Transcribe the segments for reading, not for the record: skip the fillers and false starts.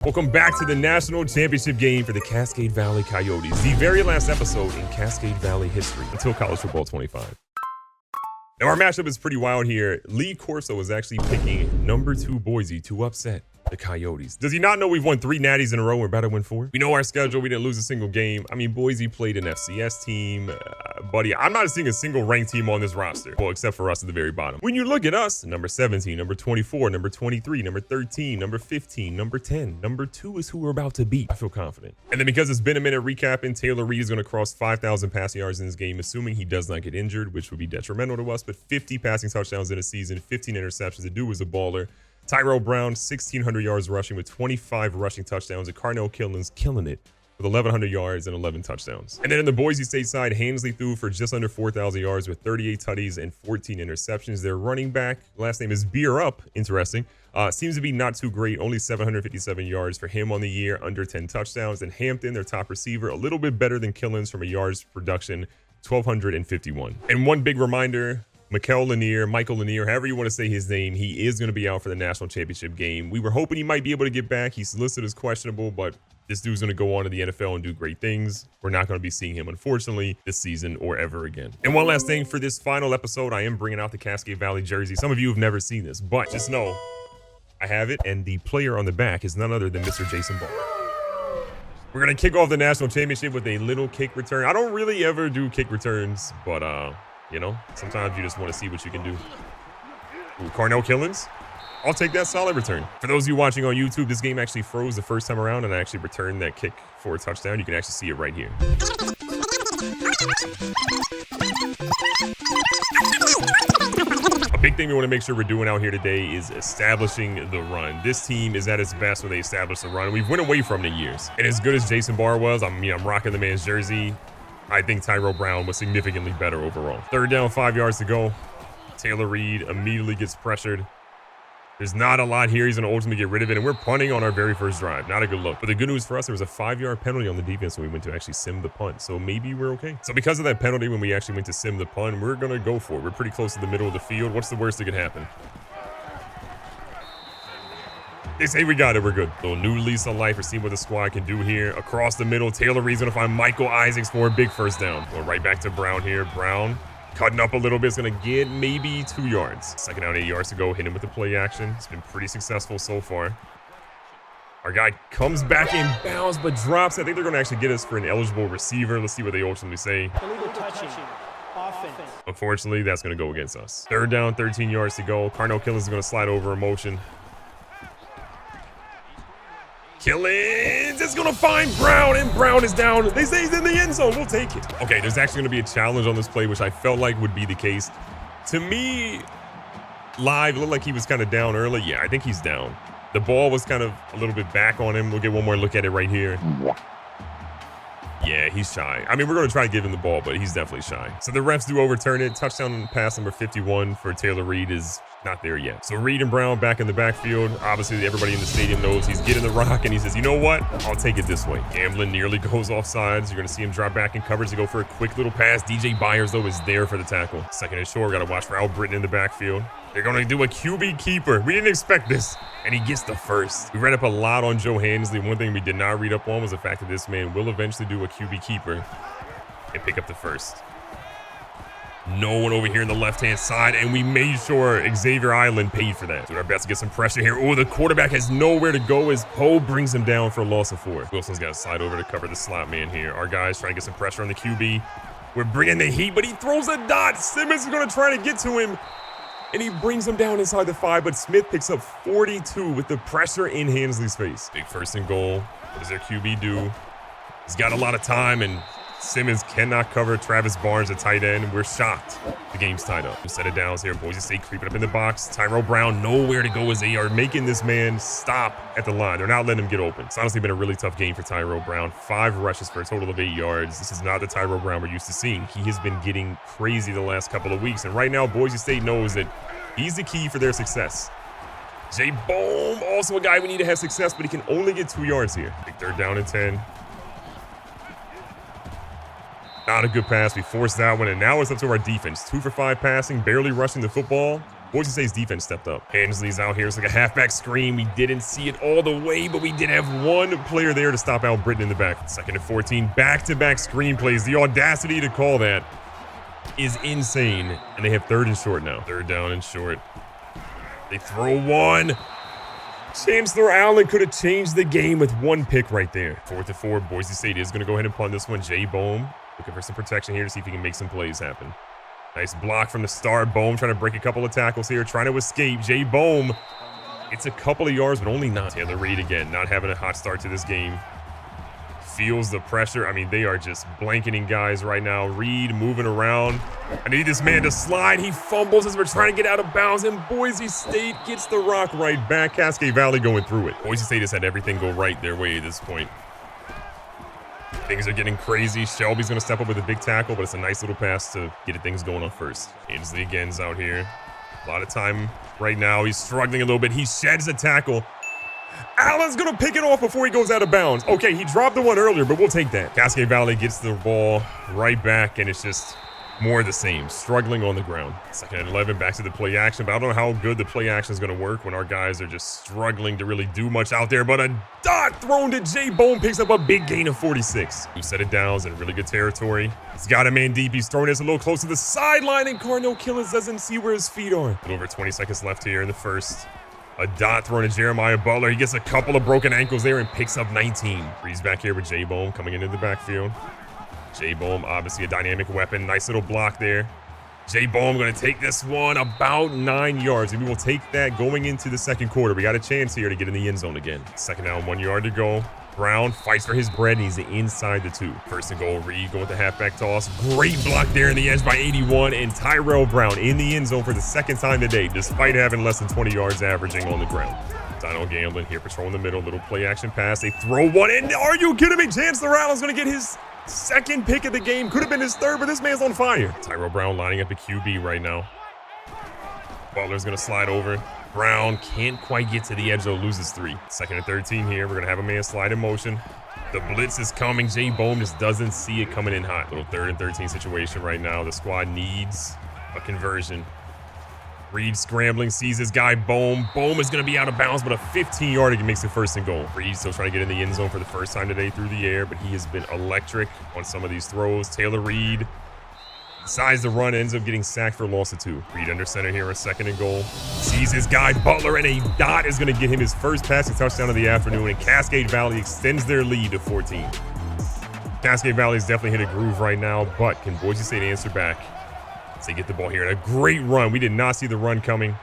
Welcome back to the national championship game for the Cascade Valley Coyotes, the very last episode in Cascade Valley history until College Football 25. Now our matchup is pretty wild here. Lee Corso is actually picking number 2 Boise to upset the Coyotes. Does he not know we've won 3 natties in a row? We're about to win 4. We know our schedule. We didn't lose a single game. I mean, Boise played an FCS team. Buddy, I'm not seeing a single ranked team on this roster. Well, except for us at the very bottom. When you look at us, number 17, number 24, number 23, number 13, number 15, number 10, number 2 is who we're about to beat. I feel confident. And then because it's been a minute recapping, Taylor Reed is going to cross 5,000 passing yards in this game, assuming he does not get injured, which would be detrimental to us, but 50 passing touchdowns in a season, 15 interceptions. The dude was a baller. Tyrell Brown, 1,600 yards rushing with 25 rushing touchdowns. And Carnell Killins killing it with 1,100 yards and 11 touchdowns. And then in the Boise State side, Hansley threw for just under 4,000 yards with 38 tutties and 14 interceptions. Their running back, last name is Beer Up, interesting. Seems to be not too great, only 757 yards for him on the year, under 10 touchdowns. And Hampton, their top receiver, a little bit better than Killins from a yards production, 1,251. And one big reminder, Michael Lanier, however you want to say his name, he is going to be out for the national championship game. We were hoping he might be able to get back. He's listed as questionable, but this dude's going to go on to the NFL and do great things. We're not going to be seeing him, unfortunately, this season or ever again. And one last thing for this final episode, I am bringing out the Cascade Valley jersey. Some of you have never seen this, but just know I have it, and the player on the back is none other than Mr. Jason Ball. We're going to kick off the national championship with a little kick return. I don't really ever do kick returns, but you know, sometimes you just want to see what you can do. Ooh, Carnell Killins. I'll take that solid return. For those of you watching on YouTube, this game actually froze the first time around and I actually returned that kick for a touchdown. You can actually see it right here. A big thing we want to make sure we're doing out here today is establishing the run. This team is at its best when they establish the run. We've went away from it in years. And as good as Jason Barr was, I'm rocking the man's jersey. I think Tyrell Brown was significantly better overall. 3rd down, 5 yards to go. Taylor Reed immediately gets pressured. There's not a lot here. He's going to ultimately get rid of it, and we're punting on our very first drive. Not a good look. But the good news for us, there was a 5-yard penalty on the defense when we went to actually sim the punt, so maybe we're okay. So because of that penalty when we actually went to sim the punt, we're going to go for it. We're pretty close to the middle of the field. What's the worst that could happen? They say we got it, we're good. So new lease on life. We're seeing what the squad can do here. Across the middle, Taylor Reed's gonna find Michael Isaacs for a big first down. Going right back to Brown here. Brown cutting up a little bit. It's gonna get maybe 2 yards. 2nd down, 8 yards to go. Hit him with the play action. It's been pretty successful so far. Our guy comes back in bounds, but drops. I think they're gonna actually get us for an eligible receiver. Let's see what they ultimately say. Illegal touching. Offense. Unfortunately, that's gonna go against us. 3rd down, 13 yards to go. Carnell Killins is gonna slide over a motion. Killins is going to find Brown, and Brown is down. They say he's in the end zone. We'll take it. Okay, there's actually going to be a challenge on this play, which I felt like would be the case. To me, live, it looked like he was kind of down early. Yeah, I think he's down. The ball was kind of a little bit back on him. We'll get one more look at it right here. Yeah, he's shy. I mean, we're going to try to give him the ball, but he's definitely shy. So the refs do overturn it. Touchdown pass number 51 for Taylor Reed is not there yet. So Reed and Brown back in the backfield. Obviously, everybody in the stadium knows he's getting the rock, and he says, you know what? I'll take it this way. Gamblin nearly goes off sides. You're going to see him drop back in coverage to go for a quick little pass. DJ Byers, though, is there for the tackle. 2nd and short. Got to watch for Al Britton in the backfield. They're going to do a QB keeper. We didn't expect this. And he gets the first. We read up a lot on Joe Hansley. One thing we did not read up on was the fact that this man will eventually do a QB keeper and pick up the first. No one over here in the left-hand side, and we made sure Xavier Island paid for that. Doing our best to get some pressure here. Oh, the quarterback has nowhere to go as Poe brings him down for a loss of 4. Wilson's got to slide over to cover the slot man here. Our guys trying to get some pressure on the QB. We're bringing the heat, but he throws a dot. Simmons is going to try to get to him, and he brings him down inside the 5, but Smith picks up 42 with the pressure in Hansley's face. Big 1st and goal. What does their QB do? He's got a lot of time, and Simmons cannot cover Travis Barnes at tight end. We're shocked. The game's tied up. Set it down here. Boise State creeping up in the box. Tyrell Brown nowhere to go as they are making this man stop at the line. They're not letting him get open. It's honestly been a really tough game for Tyrell Brown. 5 rushes for a total of 8 yards. This is not the Tyrell Brown we're used to seeing. He has been getting crazy the last couple of weeks. And right now, Boise State knows that he's the key for their success. Jay Bohm, also a guy we need to have success, but he can only get 2 yards here. Big 3rd down and 10. Not a good pass. We forced that one, and now it's up to our defense. 2 for 5 passing, barely rushing the football. Boise State's defense stepped up. Hensley's out here. It's like a halfback screen. We didn't see it all the way, but we did have one player there to stop Al Britton in the back. 2nd and 14, back-to-back screen plays. The audacity to call that is insane. And they have 3rd and short now. 3rd down and short. They throw one. Chancellor Allen could have changed the game with one pick right there. 4th and 4, Boise State is going to go ahead and punt this one. Jay Bohm looking for some protection here to see if he can make some plays happen. Nice block from the star. Bohm trying to break a couple of tackles here, trying to escape. Jay Bohm, it's a couple of yards, but only 9. Taylor Reed again, not having a hot start to this game. Feels the pressure. I mean, they are just blanketing guys right now. Reed moving around. I need this man to slide. He fumbles as we're trying to get out of bounds, and Boise State gets the rock right back. Cascade Valley going through it. Boise State has had everything go right their way at this point. Things are getting crazy. Shelby's going to step up with a big tackle, but it's a nice little pass to get things going on first. Hensley again's out here. A lot of time right now. He's struggling a little bit. He sheds a tackle. Allen's going to pick it off before he goes out of bounds. Okay, he dropped the one earlier, but we'll take that. Cascade Valley gets the ball right back, and it's just more of the same. Struggling on the ground. 2nd and 11, back to the play action, but I don't know how good the play action is going to work when our guys are just struggling to really do much out there. But a dot thrown to Jay Bohm picks up a big gain of 46. Who set it down in really good territory. He's got a man deep. He's throwing this a little close to the sideline, and Carnell Killins doesn't see where his feet are. A little over 20 seconds left here in the first. A dot thrown to Jeremiah Butler. He gets a couple of broken ankles there and picks up 19. Reed's back here with Jay Bohm coming into the backfield. Jay Bohm, obviously a dynamic weapon. Nice little block there. Jay Bohm going to take this one about 9 yards, and we will take that going into the 2nd quarter. We got a chance here to get in the end zone again. 2nd down, 1 yard to go. Brown fights for his bread, and he's inside the 2. 1st and goal, Reed going with the halfback toss. Great block there in the edge by 81, and Tyrell Brown in the end zone for the 2nd time today, despite having less than 20 yards averaging on the ground. Dino Gamblin here patrolling the middle, little play action pass. They throw one in. Are you kidding me? Chancellor Allen's going to get his 2nd pick of the game. Could have been his 3rd, but this man's on fire. Tyrell Brown lining up a QB right now. Butler's going to slide over. Brown can't quite get to the edge, though, loses 3. 2nd and 13 here. We're going to have a man slide in motion. The blitz is coming. Jay Bohm just doesn't see it coming in hot. Little 3rd and 13 situation right now. The squad needs a conversion. Reed scrambling, sees his guy, Bohm. Bohm is going to be out of bounds, but a 15-yarder makes it 1st and goal. Reed still trying to get in the end zone for the first time today through the air, but he has been electric on some of these throws. Taylor Reed decides to run, ends up getting sacked for a loss of 2. Reed under center here, a 2nd and goal. Sees his guy, Butler, and a dot is going to get him his first passing touchdown of the afternoon, and Cascade Valley extends their lead to 14. Cascade Valley's definitely hit a groove right now, but can Boise State answer back? They get the ball here. And a great run. We did not see the run coming.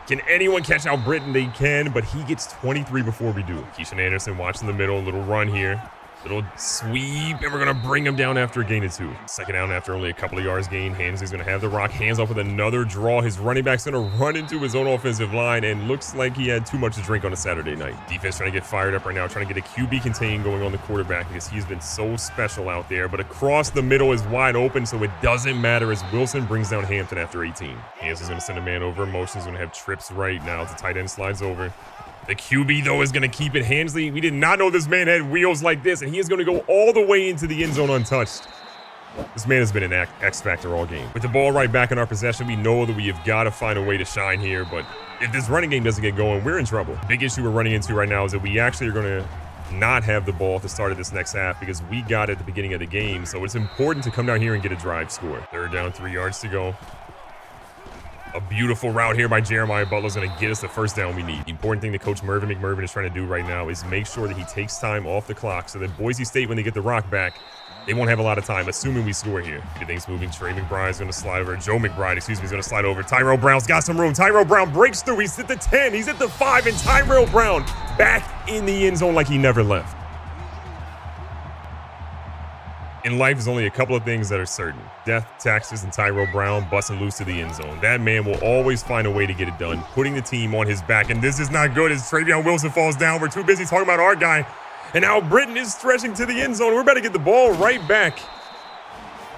Can anyone catch out Britton? They can, but he gets 23 before we do. Keyshawn Anderson watching the middle. Little run here. Little sweep, and we're going to bring him down after a gain of 2. 2nd down after only a couple of yards gained. Hensley's going to have the rock. Hands off with another draw. His running back's going to run into his own offensive line, and looks like he had too much to drink on a Saturday night. Defense trying to get fired up right now, trying to get a QB contain going on the quarterback because he's been so special out there. But across the middle is wide open, so it doesn't matter as Wilson brings down Hampton after 18. Hensley's going to send a man over. Motion's going to have trips right now. The tight end slides over. The QB, though, is going to keep it. Hensley, we did not know this man had wheels like this, and he is going to go all the way into the end zone untouched. This man has been an X factor all game. With the ball right back in our possession, we know that we have got to find a way to shine here, but if this running game doesn't get going, we're in trouble. The big issue we're running into right now is that we actually are going to not have the ball at the start of this next half because we got it at the beginning of the game, so it's important to come down here and get a drive score. 3rd down, 3 yards to go. A beautiful route here by Jeremiah Butler is going to get us the 1st down we need. The important thing that Coach Mervin McMervin is trying to do right now is make sure that he takes time off the clock so that Boise State, when they get the rock back, they won't have a lot of time, assuming we score here. Good things moving. Trey McBride is going to slide over. Joe McBride, is going to slide over. Tyrell Brown's got some room. Tyrell Brown breaks through. He's at the 10. He's at the 5, and Tyrell Brown back in the end zone like he never left. In life, there's only a couple of things that are certain. Death, taxes, and Tyrell Brown busting loose to the end zone. That man will always find a way to get it done, putting the team on his back. And this is not good as Travion Wilson falls down. We're too busy talking about our guy. And now Britton is stretching to the end zone. We're about to get the ball right back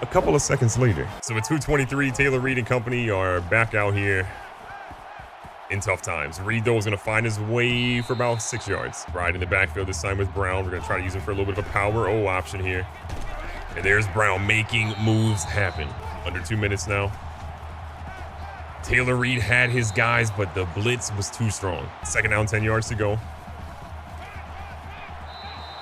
a couple of seconds later. So at 2:23, Taylor Reed and company are back out here in tough times. Reed, though, is going to find his way for about 6 yards. Right in the backfield this time with Brown. We're going to try to use him for a little bit of a power O option here. And there's Brown making moves happen. Under 2 minutes now. Taylor Reed had his guys, but the blitz was too strong. 2nd down, 10 yards to go.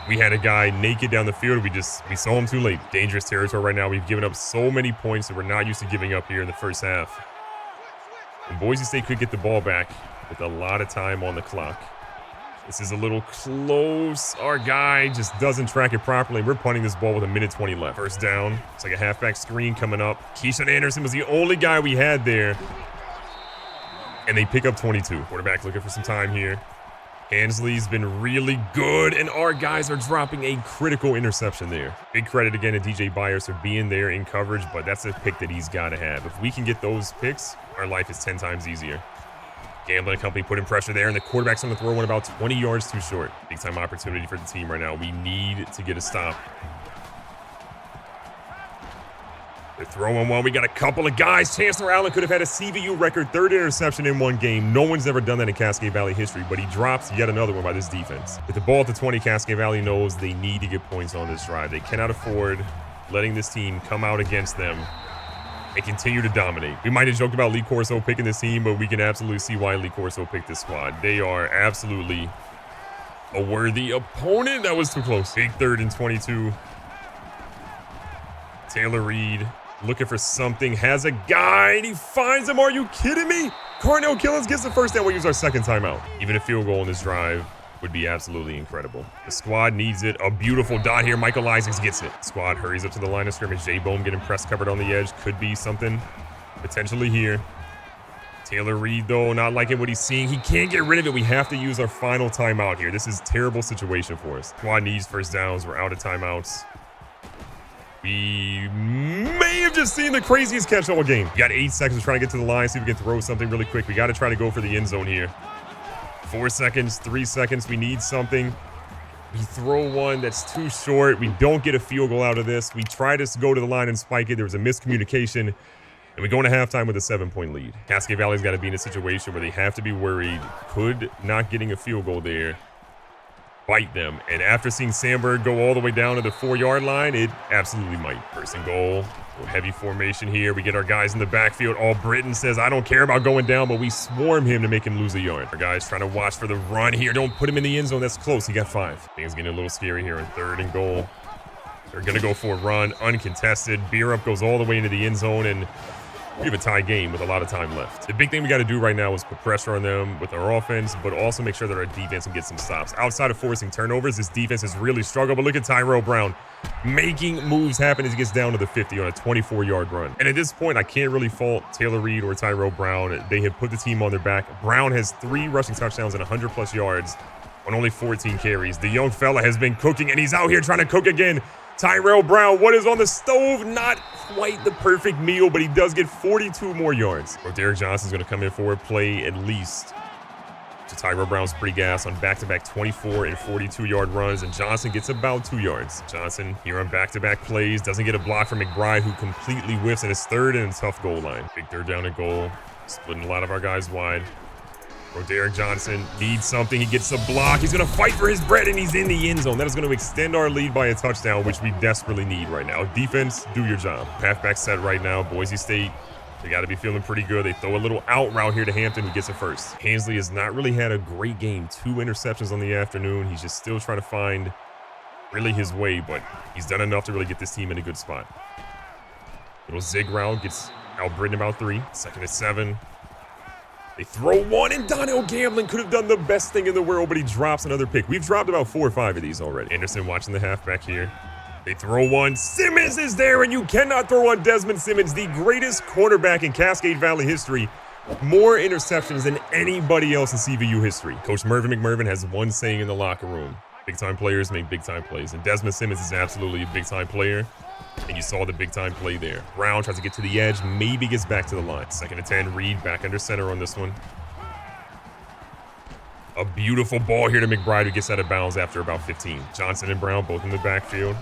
We had a guy naked down the field. We saw him too late. Dangerous territory right now. We've given up so many points that we're not used to giving up here in the first half. And Boise State could get the ball back with a lot of time on the clock. This is a little close. Our guy just doesn't track it properly. We're punting this ball with 1:20 left. 1st down. It's like a halfback screen coming up. Keyshawn Anderson was the only guy we had there. And they pick up 22. Quarterback looking for some time here. Ansley's been really good, and our guys are dropping a critical interception there. Big credit again to DJ Byers for being there in coverage, but that's a pick that he's got to have. If we can get those picks, our life is 10 times easier. Gamble and company putting pressure there, and the quarterback's on the throw one about 20 yards too short. Big time opportunity for the team right now. We need to get a stop. They're throwing one. We got a couple of guys. Chancellor Allen could have had a CVU record 3rd interception in one game. No one's ever done that in Cascade Valley history, but he drops yet another one by this defense. With the ball at the 20, Cascade Valley knows they need to get points on this drive. They cannot afford letting this team come out against them and continue to dominate. We might have joked about Lee Corso picking this team, but we can absolutely see why Lee Corso picked this squad. They are absolutely a worthy opponent. That was too close. Big 3rd and 22. Taylor Reed looking for something, has a guy, and he finds him. Are you kidding me? Carnell Killens gets the 1st down. We'll use our 2nd timeout. Even a field goal in this drive would be absolutely incredible. The squad needs it. A beautiful dot here. Michael Isaacs gets it. Squad hurries up to the line of scrimmage. Jay Bohm getting press covered on the edge. Could be something potentially here. Taylor Reed, though, not liking what he's seeing. He can't get rid of it. We have to use our final timeout here. This is a terrible situation for us. Squad needs 1st downs. We're out of timeouts. We may have just seen the craziest catch all game. We got 8 seconds trying to get to the line, see if we can throw something really quick. We got to try to go for the end zone here. 4 seconds, 3 seconds. We need something. We throw one that's too short. We don't get a field goal out of this. We try to go to the line and spike it. There was a miscommunication, and we go into halftime with a 7-point lead. Cascade Valley's got to be in a situation where they have to be worried. Could not getting a field goal there bite them. And after seeing Sandberg go all the way down to the 4-yard line, it absolutely might. 1st and goal. Heavy formation here. We get our guys in the backfield. All Britton says, I don't care about going down, but we swarm him to make him lose a yard. Our guys trying to watch for the run here. Don't put him in the end zone. That's close. He got 5. Things getting a little scary here on 3rd and goal. They're going to go for a run. Uncontested. Bierup goes all the way into the end zone, and we have a tie game with a lot of time left. The big thing we got to do right now is put pressure on them with our offense, but also make sure that our defense can get some stops. Outside of forcing turnovers, this defense has really struggled, but look at Tyrell Brown making moves happen as he gets down to the 50 on a 24-yard run. And at this point, I can't really fault Taylor Reed or Tyrell Brown. They have put the team on their back. Brown has 3 rushing touchdowns and 100-plus yards on only 14 carries. The young fella has been cooking, and he's out here trying to cook again. Tyrell Brown, what is on the stove? Not quite the perfect meal, but he does get 42 more yards. Or Derek Johnson's going to come in for a play at least. So Tyrell Brown's pretty gas on back-to-back 24 and 42-yard runs, and Johnson gets about 2 yards. Johnson here on back-to-back plays, doesn't get a block from McBride, who completely whiffs in his 3rd and a tough goal line. Big 3rd down and goal, splitting a lot of our guys wide. Or Derek Johnson needs something. He gets a block. He's going to fight for his bread, and he's in the end zone. That is going to extend our lead by a touchdown, which we desperately need right now. Defense, do your job. Halfback set right now. Boise State, they got to be feeling pretty good. They throw a little out route here to Hampton, who gets it first. Hansley has not really had a great game. 2 interceptions on the afternoon. He's just still trying to find really his way, but he's done enough to really get this team in a good spot. Little zig route gets out Britton about 3. 2nd and 7. They throw one, and Donnell Gamblin could have done the best thing in the world, but he drops another pick. We've dropped about 4 or 5 of these already. Anderson watching the halfback here. They throw one. Simmons is there, and you cannot throw on Desmond Simmons, the greatest cornerback in Cascade Valley history. More interceptions than anybody else in CVU history. Coach Mervin McMervin has one saying in the locker room: big-time players make big-time plays, and Desmond Simmons is absolutely a big-time player. And you saw the big-time play there. Brown tries to get to the edge, maybe gets back to the line. 2nd and 10, Reed back under center on this one. A beautiful ball here to McBride, who gets out of bounds after about 15. Johnson and Brown both in the backfield.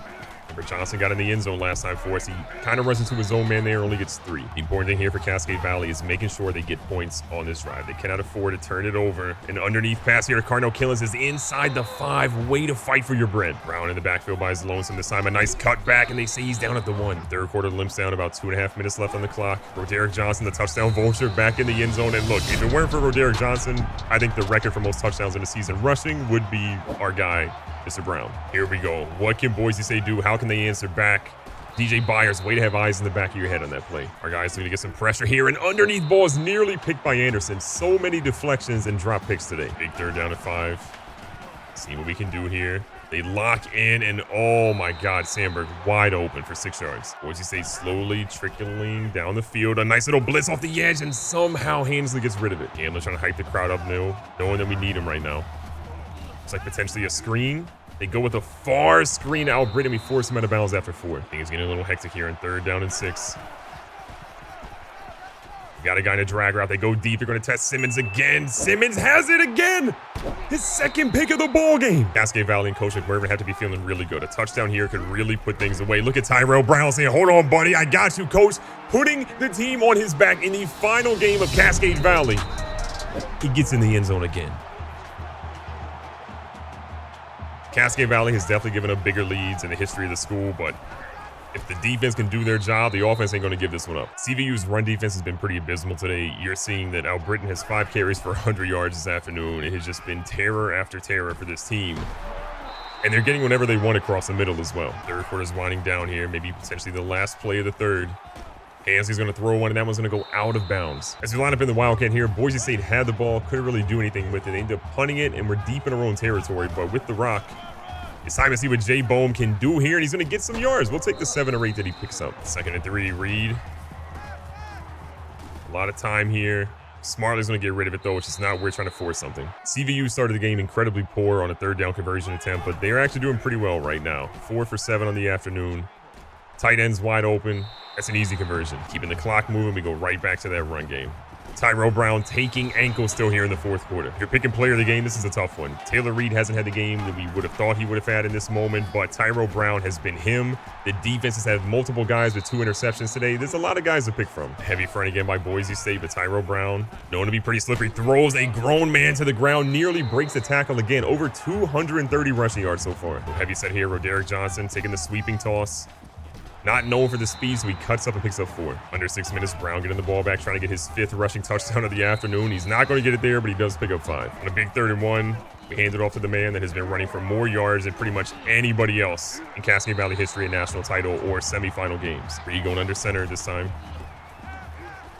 Remember, Johnson got in the end zone last time for us. He kind of runs into his own man there, only gets 3. The important thing here for Cascade Valley is making sure they get points on this drive. They cannot afford to turn it over. An underneath pass here to Cardinal Killens is inside the 5. Way to fight for your bread. Brown in the backfield by his lonesome this time. A nice cut back, and they say he's down at the 1. Third quarter limps down, about 2.5 minutes left on the clock. Roderick Johnson, the touchdown vulture, back in the end zone. And look, if it weren't for Roderick Johnson, I think the record for most touchdowns in the season rushing would be our guy, Mr. Brown. Here we go. What can Boise State do? How can they answer back? DJ Byers, way to have eyes in the back of your head on that play. Our guys going to get some pressure here. An underneath ball is nearly picked by Anderson. So many deflections and drop picks today. Big third down at 5. See what we can do here. They lock in, and oh my God, Sandberg wide open for 6 yards. Boise State slowly trickling down the field. A nice little blitz off the edge, and somehow Hansley gets rid of it. Gamble trying to hype the crowd up now, knowing that we need him right now. It's like potentially a screen. They go with a far screen out Britt, and we force him out of bounds after 4. I think it's getting a little hectic here in 3rd down and 6. Got a guy in a drag route. They go deep. They're going to test Simmons again. Simmons has it again. His 2nd pick of the ball game. Cascade Valley and Coach McMervin have to be feeling really good. A touchdown here could really put things away. Look at Tyrell Brown saying, hold on, buddy. I got you, coach. Putting the team on his back in the final game of Cascade Valley. He gets in the end zone again. Cascade Valley has definitely given up bigger leads in the history of the school, but if the defense can do their job, the offense ain't going to give this one up. CVU's run defense has been pretty abysmal today. You're seeing that Al Britton has 5 carries for 100 yards this afternoon. It has just been terror after terror for this team. And they're getting whenever they want across the middle as well. Third quarter's winding down here, maybe potentially the last play of the third. Hansley's going to throw one, and that one's going to go out of bounds. As we line up in the Wildcat here, Boise State had the ball, couldn't really do anything with it. They ended up punting it, and we're deep in our own territory. But with the rock, it's time to see what Jay Bohm can do here, and he's going to get some yards. We'll take the 7 or 8 that he picks up. 2nd and 3, Reed. A lot of time here. Smartley's going to get rid of it, though, which is not we're trying to force something. CVU started the game incredibly poor on a 3rd down conversion attempt, but they're actually doing pretty well right now. 4 for 7 on the afternoon. Tight ends wide open. That's an easy conversion. Keeping the clock moving, we go right back to that run game. Tyrell Brown taking ankle still here in the 4th quarter. If you're picking player of the game, this is a tough one. Taylor Reed hasn't had the game that we would have thought he would have had in this moment, but Tyrell Brown has been him. The defense has had multiple guys with 2 interceptions today. There's a lot of guys to pick from. Heavy front again by Boise State, but Tyrell Brown, known to be pretty slippery, throws a grown man to the ground, nearly breaks the tackle again. Over 230 rushing yards so far. Heavy set here, Roderick Johnson taking the sweeping toss. Not known for the speed, so he cuts up and picks up 4. Under 6 minutes, Brown getting the ball back, trying to get his 5th rushing touchdown of the afternoon. He's not going to get it there, but he does pick up 5. On a big 3rd and 1, we hand it off to the man that has been running for more yards than pretty much anybody else in Cascade Valley history in national title or semifinal games. Reed going under center this time.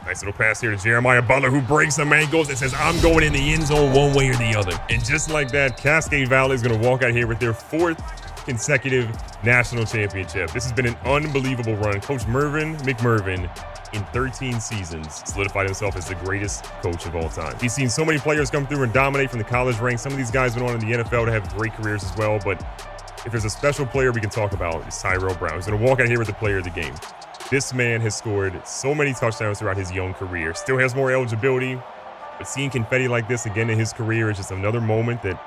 Nice little pass here to Jeremiah Butler, who breaks some ankles and says, I'm going in the end zone one way or the other. And just like that, Cascade Valley is going to walk out here with their 4th consecutive national championship. This has been an unbelievable run. Coach Mervin McMervin, in 13 seasons, solidified himself as the greatest coach of all time. He's seen so many players come through and dominate from the college ranks. Some of these guys went on in the NFL to have great careers as well, but if there's a special player we can talk about, it's Tyrell Brown. He's going to walk out here with the player of the game. This man has scored so many touchdowns throughout his young career. Still has more eligibility, but seeing confetti like this again in his career is just another moment that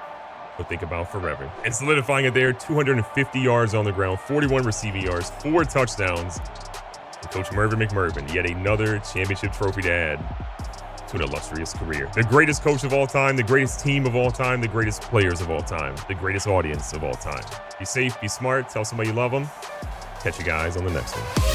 we'll think about forever. And solidifying it there, 250 yards on the ground, 41 receiving yards, 4 touchdowns. And Coach Mervin McMervin, yet another championship trophy to add to an illustrious career. The greatest coach of all time, the greatest team of all time, the greatest players of all time, the greatest audience of all time. Be safe, be smart, tell somebody you love them. Catch you guys on the next one.